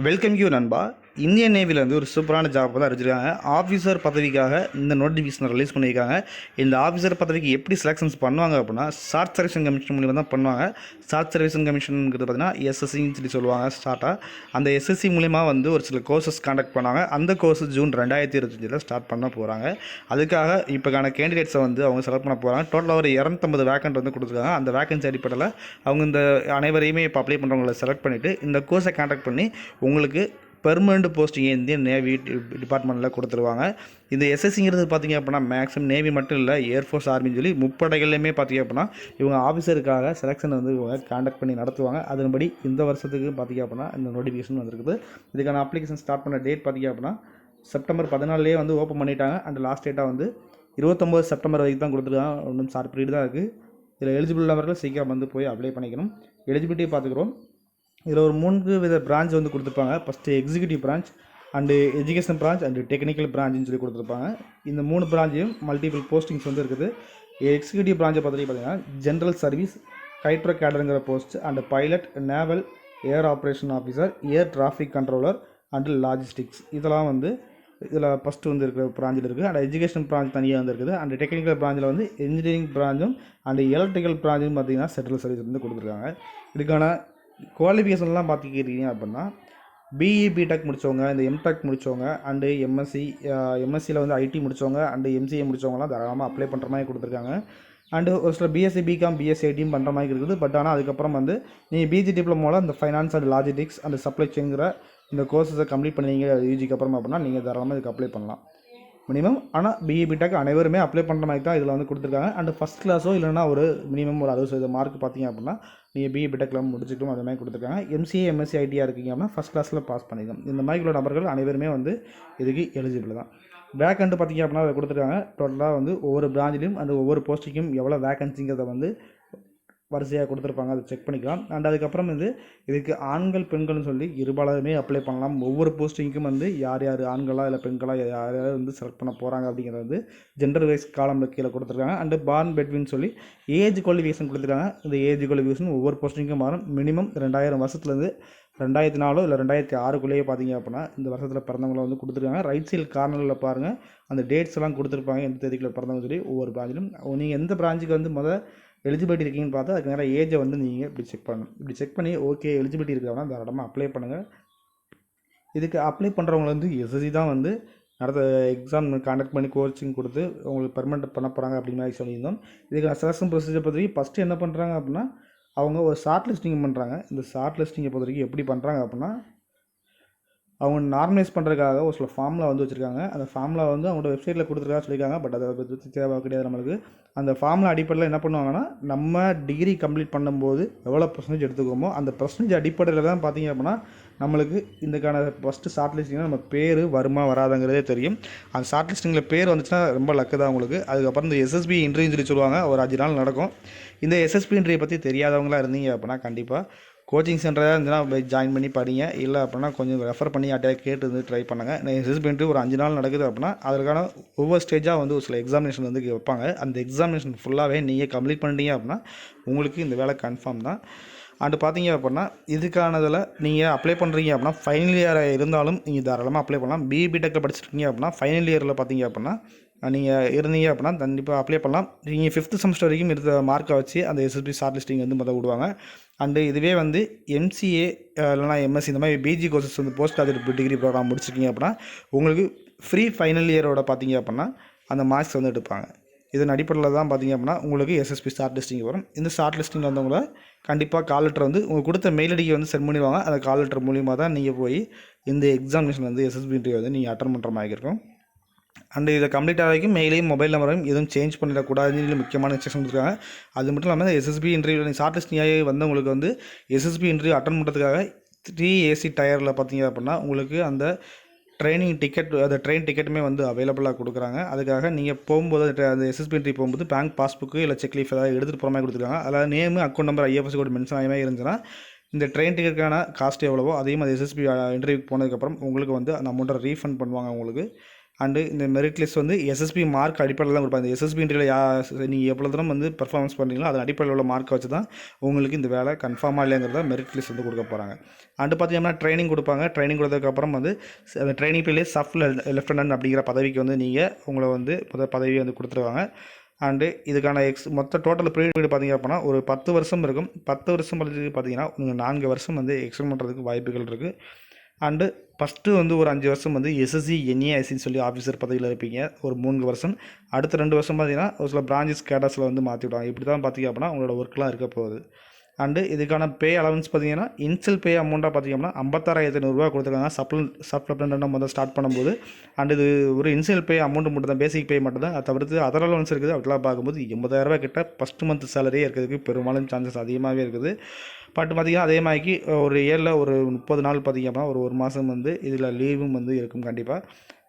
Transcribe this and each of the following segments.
Welcome you நண்பா. Indian நேவியில் வந்து ஒரு சூப்பரான ஜாப் தான் அறிஞ்சிருக்காங்க. ஆஃபீஸர் பதவிக்காக இந்த நோட்டிஃபிகேஷன் ரிலீஸ் பண்ணியிருக்காங்க. இந்த ஆஃபீஸர் பதவிக்கு எப்படி செலெக்ஷன்ஸ் பண்ணுவாங்க அப்படின்னா, ஷார்ட் சர்வீஸன் கமிஷன் மூலிமா தான் பண்ணுவாங்க. ஷார்ட் சர்வீஸன் கமிஷனுங்கிறது பார்த்தீங்கன்னா எஸ்எஸ்சின்னு சொல்லி சொல்லுவாங்க ஷார்ட்டாக. அந்த எஸ்எஸ்சி மூலிமா வந்து ஒரு சில கோர்சஸ் காண்டக்ட் பண்ணாங்க. அந்த கோர்ஸ் ஜூன் 2025 ஸ்டார்ட் பண்ண போகிறாங்க. அதுக்காக இப்போக்கான கேண்டிடேட்ஸை வந்து அவங்க செலக்ட் பண்ண போகிறாங்க. டோட்டலாக ஒரு 250 வேக்கண்ட் வந்து கொடுத்துருக்காங்க. அந்த வேக்கன்சி அடிப்படையில் அவங்க இந்த அனைவரையுமே இப்போ அப்ளை பண்ணுறவங்களை செலக்ட் பண்ணிவிட்டு இந்த கோர்ஸை காண்டக்ட் பண்ணி உங்களுக்கு பெர்மனண்ட் போஸ்டிங் இந்தியன் நேவி டிபார்ட்மெண்ட்டில் கொடுத்துருவாங்க. இந்த எஸ்எஸ்சிங்கிறது பார்த்திங்க அப்படின்னா மேக்ஸிமம் நேவி மட்டும் இல்லை, ஏர்ஃபோர்ஸ் ஆர்மின்னு சொல்லி முப்படைகள்லையுமே பார்த்திங்க அப்படின்னா இவங்க ஆஃபீஸருக்காக செலெக்ஷன் வந்து இவங்க காண்டக்ட் பண்ணி நடத்துவாங்க. அதன்படி இந்த வருஷத்துக்கு பார்த்திங்க அப்படின்னா இந்த நோட்டிஃபிகேஷன் வந்துருக்குது. இதுக்கான அப்ளிகேஷன் ஸ்டார்ட் பண்ண டேட் பார்த்திங்க அப்படின்னா செப்டம்பர் 14 வந்து ஓப்பன் பண்ணிட்டாங்க. அண்ட் லாஸ்ட் டேட்டாக வந்து 29 செப்டம்பர் வரைக்கும் தான் கொடுத்துருக்காங்க. ஒன்றும் ஷார்ட் பீரியட் தான் இருக்குது. இதில் எலிஜிபிள் நபர்கள் சீக்கிரம் வந்து போய் அப்ளை பண்ணிக்கணும். எலிஜிபிலிட்டி பார்த்துக்கிறோம். இதில் ஒரு 3 வித பிரான்ச் வந்து கொடுத்துருப்பாங்க. First executive branch and education branch and technical பிரான்ச்சுன்னு சொல்லி கொடுத்துருப்பாங்க. இந்த 3 பிரான்ச்சையும் மல்டிபிள் போஸ்டிங்ஸ் வந்து இருக்குது. எக்ஸிக்யூட்டிவ் பிரான்ச்சை பார்த்தீங்கன்னா ஜென்ரல் சர்வீஸ், கைட்ரோ கேடருங்கிற post and pilot, naval, air operation officer, air traffic controller and logistics இதெல்லாம் வந்து இதில் ஃபஸ்ட்டு வந்து இருக்கிற பிரான்ச்சில் இருக்குது. அண்ட் எஜுகேஷன் பிரான்ச் தனியாக வந்து இருக்குது. அண்ட் டெக்னிக்கல் பிரான்ச்சில் வந்து இன்ஜினியரிங் பிரான்ச்சும் அண்ட் எலக்ட்ரிக்கல் பிரான்ச்சும் பார்த்திங்கன்னா சென்ட்ரல் சர்வீஸ் வந்து கொடுத்துருக்காங்க. இதுக்கான குவாலிஃபிகேஷன்லாம் பார்த்துக்கிட்டீங்க அப்படின்னா பிஇ பிடெக் முடித்தவங்க, இந்த எம்டெக் முடித்தவங்க அண்டு எம்எஸ்சியில் வந்து ஐடி முடித்தவங்க அண்டு எம்சிஏ முடித்தவங்களாம் தாராளமாக அப்ளை பண்ணுற மாதிரி கொடுத்துருக்காங்க. அண்டு ஒரு சில பிஎஸ்சி பிகாம் பிஎஸ்சி ஐடியும் பண்ணுற மாதிரி இருக்குது. பட் ஆனால் அதுக்கப்புறம் வந்து நீங்கள் பிஜி டிப்ளமோவில் இந்த finance and logistics and supply செயின்ங்கிற இந்த கோர்ஸஸை கம்ப்ளீட் பண்ணுவீங்க யூஜிக்கு அப்புறம் அப்படின்னா நீங்கள் தாராளமாக இதுக்கு அப்ளை பண்ணலாம் மினிமம். ஆனால் பிஇ பிடெக் அனைவருமே அப்ளை பண்ணுற மாதிரி தான் இதில் வந்து கொடுத்துருக்காங்க. அண்ட் ஃபஸ்ட் கிளாஸோ இல்லைனா ஒரு மினிமம் ஒரு 60% மார்க் பார்த்தீங்க அப்படின்னா நீங்கள் பிஇ பிடெக்கில் முடிச்சுட்டும் அது மாதிரி கொடுத்துருக்காங்க. எம்சிஏ எம்எஸ்சி ஐடியாக இருக்கீங்க அப்படின்னா ஃபஸ்ட் கிளாஸில் பாஸ் பண்ணிக்கலாம். இந்த மாதிரி உள்ள நபர்கள் அனைவருமே வந்து இதுக்கு எலிஜிபிள் தான். வேக்கண்ட் பார்த்திங்க அப்படின்னா அதை கொடுத்துருக்காங்க. டோட்டலாக வந்து ஒவ்வொரு பிரான்ச்சிலையும் அந்த ஒவ்வொரு போஸ்டிங்கும் எவ்வளோ வேக்கன்சிங்கிறத வந்து வரிசையாக கொடுத்துருப்பாங்க. அதை செக் பண்ணிக்கலாம். அண்ட் அதுக்கப்புறம் வந்து இதுக்கு ஆண்கள் பெண்கள்னு சொல்லி இருபாலருமே அப்ளை பண்ணலாம். ஒவ்வொரு போஸ்டிங்க்கும் வந்து யார் யார் ஆண்களாக இல்லை பெண்களாக யார் யார் வந்து செலக்ட் பண்ண போகிறாங்க அப்படிங்கிறது வந்து ஜெண்டர் வைஸ் காலமில் கீழே கொடுத்துருக்காங்க. அண்டு பார்ன் பெட்வின்னு சொல்லி ஏஜ் குவாலிஃபிகேஷன் கொடுத்துருக்காங்க. இந்த ஏஜ் குவாலிஃபிகேஷன் ஒவ்வொரு போஸ்டிங்கும் மாறும். மினிமம் 2000 வருஷத்துலேருந்து 2004 இல்லை 2006 பார்த்தீங்க அப்படின்னா இந்த வருஷத்தில் பிறந்தவங்களை வந்து கொடுத்துருக்காங்க. ரைட் சைடு கார்னரில் பாருங்கள், அந்த டேட்ஸ் எல்லாம் கொடுத்துருப்பாங்க, எந்த தேதிக்குள்ள பிறந்தவங்க சொல்லி ஒவ்வொரு பிரான்ச்சிலும். நீங்கள் எந்த பிரான்ச்சுக்கு வந்து எலிஜிபிலிட்டி இருக்கீங்கன்னு பார்த்து அதுக்கு நேரம் ஏஜை வந்து நீங்கள் இப்படி செக் பண்ணணும். இப்படி செக் பண்ணி ஓகே எலிஜிபிலிட்டி இருக்கிறவங்க தாராளமாக அப்ளை பண்ணுங்கள். இதுக்கு அப்ளை பண்ணுறவங்க வந்து எஸ்எஸ்சி தான் வந்து நடத்த எக்ஸாம் காண்டக்ட் பண்ணி கோச்சிங் கொடுத்து உங்களுக்கு பெர்மனெண்ட் பண்ண போகிறாங்க அப்படிங்கிற மாதிரி சொல்லியிருந்தோம். இதுக்கு செலக்ஷன் ப்ரொசீஜர் பற்றி ஃபஸ்ட்டு என்ன பண்ணுறாங்க அப்படின்னா அவங்க ஒரு ஷார்ட் லிஸ்டிங் பண்ணுறாங்க. இந்த ஷார்ட் லிஸ்டிங்கை பொறுத்த வரைக்கும் எப்படி பண்ணுறாங்க அப்படின்னா அவங்க நார்மலைஸ் பண்ணுறதுக்காக ஒரு சில ஃபார்முலா வந்து வச்சுருக்காங்க. அந்த ஃபார்முலா வந்து அவங்களோட வெப்சைட்டில் கொடுத்துருக்கா சொல்லியிருக்காங்க. பட் அதை பற்றி தேவை கிடையாது நம்மளுக்கு. அந்த ஃபார்முலா அடிப்படையில் என்ன பண்ணுவாங்கன்னா நம்ம டிகிரி கம்ப்ளீட் பண்ணும்போது எவ்வளோ பர்சன்டேஜ் எடுத்துக்கோமோ அந்த பர்சன்டேஜ் அடிப்படையில் தான் பார்த்திங்க அப்படின்னா நம்மளுக்கு இதுக்கான ஃபஸ்ட்டு ஷார்ட் லிஸ்டிங்கில் நம்ம பேர் வருமா வராதுங்கிறதே தெரியும். அந்த ஷார்ட் லிஸ்டிங்கில் பேர் வந்துச்சுன்னா ரொம்ப லக்கு தான் உங்களுக்கு. அதுக்கப்புறம் இந்த எஸ்எஸ்பி இன்டர்வியூ சொல்லி சொல்லுவாங்க, ஒரு 5 நாள் நடக்கும். இந்த எஸ்எஸ்பி இன்டர்வியூ பற்றி தெரியாதவங்களாக இருந்தீங்க அப்படின்னா கண்டிப்பாக கோச்சிங் சென்டராக இருந்துச்சுன்னா ஜாயின் பண்ணி படிங்க. இல்லை அப்படின்னா கொஞ்சம் ரெஃபர் பண்ணி யார்ட்டையா கேட்டு வந்து ட்ரை பண்ணுங்கள். எஸ்எஸ்பி இன்டர்வியூ ஒரு 5 நாள் நடக்குது அப்படின்னா அதற்கான ஒவ்வொரு ஸ்டேஜாக வந்து ஒரு சில எக்ஸாமினேஷன் வந்து வைப்பாங்க. அந்த எக்ஸாமினேஷன் ஃபுல்லாகவே நீங்கள் கம்ப்ளீட் பண்ணிட்டீங்க அப்படின்னா உங்களுக்கு இந்த வேலை கன்ஃபார்ம் தான். அண்டு பார்த்தீங்க அப்படின்னா இதுக்கானதில் நீங்கள் அப்ளை பண்ணுறீங்க அப்படின்னா ஃபைனல் இயராக இருந்தாலும் நீங்கள் தாராளமாக அப்ளை பண்ணலாம். பிஇ பிடெக்கில் படிச்சிருக்கீங்க அப்படின்னா ஃபைனல் இயரில் பார்த்தீங்க அப்படின்னா நீங்கள் இருந்தீங்க அப்படின்னா கண்டிப்பாக அப்ளை பண்ணலாம். நீங்கள் 5th செமஸ்டர் வரைக்கும் இருந்த மார்க்கை வச்சு அந்த எஸ்எஸ்பி ஷார்ட் லிஸ்டிங் வந்து விடுவாங்க. அண்டு இதுவே வந்து எம்சிஏ இல்லைனா எம்எஸ்சி இந்த மாதிரி பிஜி கோர்சஸ் வந்து போஸ்ட் கிராஜுவேட் டிகிரி ப்ரோக்ராம் முடிச்சிருக்கீங்க அப்படின்னா உங்களுக்கு ஃப்ரீ ஃபைனல் இயரோட பார்த்தீங்க அப்படின்னா அந்த மார்க்ஸ் வந்து எடுப்பாங்க. இதன் அடிப்படையில் தான் பார்த்தீங்க அப்படின்னா உங்களுக்கு எஸ்எஸ்பி ஷார்ட் லிஸ்டிங் வரும். இந்த ஷார்ட் லிஸ்டிங் வந்தவங்கள கண்டிப்பாக கால் லெட்டர் வந்து உங்களுக்கு கொடுத்த மெயில் ஐடிக்கு வந்து சென்ட் பண்ணிடுவாங்க. அந்த கால் லெட்டர் மூலியமாக தான் நீங்கள் போய் இந்த எக்ஸாமினேஷன் வந்து எஸ்எஸ்பி இன்டர்வியூ வந்து நீங்கள் அட்டன் பண்ணுற மாதிரி இருக்கும். அண்டு இதை கம்ப்ளீட் ஆக வரைக்கும் மெயிலையும் மொபைல் நம்பரையும் எதுவும் சேஞ்ச் பண்ணிடக்கூடாதுன்னு முக்கியமான இன்ஸ்ட்ரக்ஷன் கொடுத்துருக்காங்க. அது மட்டும் இல்லாமல் எஸ்எஸ்பி இன்டர்வியூ ஷார்ட் லிஸ்டிங்காக வந்தவங்களுக்கு வந்து எஸ்எஸ்பி இன்டர்வியூ அட்டன் பண்ணுறதுக்காக 3 AC டயரில் பார்த்தீங்க அப்படின்னா உங்களுக்கு அந்த ட்ரெயின் டிக்கெட்டுமே வந்து அவைலபிளாக கொடுக்குறாங்க. அதுக்காக நீங்கள் போகும்போது அந்த எஸ்எஸ்பி இன்டர்வியூ போகும்போது பேங்க் பாஸ்புக்கு இல்லை செக் லீஃப் ஏதாவது எடுத்துகிட்டு போகிற மாதிரி கொடுத்துருக்காங்க. அதில் name account number IFSC code mention ஆகிய மாதிரி இருந்துச்சுன்னா இந்த ட்ரெயின் டிக்கெட்டுக்கான காஸ்ட் எவ்வளவோ அதையும் அது எஸ்எஸ்பி இன்டர்வியூக்கு போனதுக்கப்புறம் உங்களுக்கு வந்து அந்த அமௌண்ட்டை ரீஃபண்ட் பண்ணுவாங்க உங்களுக்கு. அண்டு இந்த மெரிட் லிஸ்ட் வந்து எஸ்எஸ்பி மார்க் அடிப்படையில் தான் கொடுப்பாங்க. இந்த எஸ்எஸ்பி இன்டர்வியூவில் நீங்கள் எவ்வளோ தூரம் வந்து பர்ஃபார்மன்ஸ் பண்ணுறீங்களோ அதன் அடிப்படையில் உள்ள மார்க்கை வச்சு தான் உங்களுக்கு இந்த வேலை கன்ஃபார்மாக இல்லைங்கிறத மெரிட் லிஸ்ட் வந்து கொடுக்க போகிறாங்க. அண்டு பார்த்தீங்கன்னா ட்ரைனிங் கொடுப்பாங்க. ட்ரைனிங் கொடுத்ததுக்கப்புறம் வந்து அந்த ட்ரைனிங் பீரியட்லேயே சப் லெஃப்டினன்ட் அப்படிங்கிற பதவிக்கு வந்து நீங்கள் உங்களை வந்து பதவியை வந்து கொடுத்துருவாங்க. அண்டு இதுக்கான மொத்த டோட்டல் பீரியட் பார்த்திங்க அப்படின்னா ஒரு 10 வருஷம் இருக்கும். 10 வருஷம் பார்த்தீங்கன்னா நீங்கள் 4 வருஷம் வந்து எக்ஸ்டெண்ட் பண்ணுறதுக்கு வாய்ப்புகள் இருக்குது. அண்டு ஃபஸ்ட்டு வந்து ஒரு 5 வருஷம் வந்து எஸ்எஸ்சி என்ஏஐசின்னு சொல்லி ஆஃபீஸர் பதவியில் இருப்பீங்க ஒரு 3 வருஷம். அடுத்த 2 வருஷம் பார்த்தீங்கன்னா ஒரு சில பிரான்ச்சஸ் கேடர்ஸில் வந்து மாற்றி விடுவாங்க. இப்படி தான் பார்த்திங்க அப்படின்னா உங்களோட ஒர்க்லாம் இருக்க போகுது. அண்டு இதுக்கான பே அலவன்ஸ் பார்த்தீங்கன்னா இன்ஷியல் பே அமௌண்ட்டாக பார்த்திங்கன்னா 56,500 கொடுத்துருக்காங்க சப்ளிமெண்ட்டாக முதல்ல ஸ்டார்ட் பண்ணும்போது. அண்டு இது ஒரு இன்ஷியல் பே அமௌண்ட் மட்டும் தான், பேசிக் பே மட்டும் தான். அதை தவிர்த்து அதர் அலவன்ஸ் இருக்குது. அப்படிலாம் பார்க்கும்போது 80,000 கிட்ட ஃபஸ்ட்டு மந்த் சேலரியே இருக்கிறதுக்கு பெரும்பாலும் சான்சஸ் அதிகமாகவே இருக்குது. பட் பார்த்திங்கன்னா அதே மாதிரிக்கு ஒரு இயரில் ஒரு 30 நாள் பார்த்திங்க அப்படின்னா ஒரு மாதம் வந்து இதில் லீவும் வந்து இருக்கும் கண்டிப்பாக.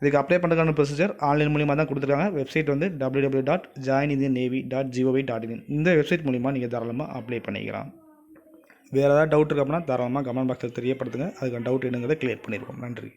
இதுக்கு அப்ளை பண்ணுறதுக்கான ப்ரொசீஜர் ஆன்லைன் மூலிமா தான் கொடுத்துருக்காங்க. வெப்சைட் வந்து www.joinindiannavy.gov.in. இந்த வெப்சைட் மூலிமா நீங்கள் தாராளமாக அப்ளை பண்ணிக்கலாம். வேறு ஏதாவது டவுட் இருக்குது அப்படின்னா தாராளமாக கமெண்ட் பாக்ஸில் தெரியப்படுத்துங்க. அதுக்கான டவுட் என்னங்கிறத கிளியர் பண்ணியிருக்கோம். நன்றி.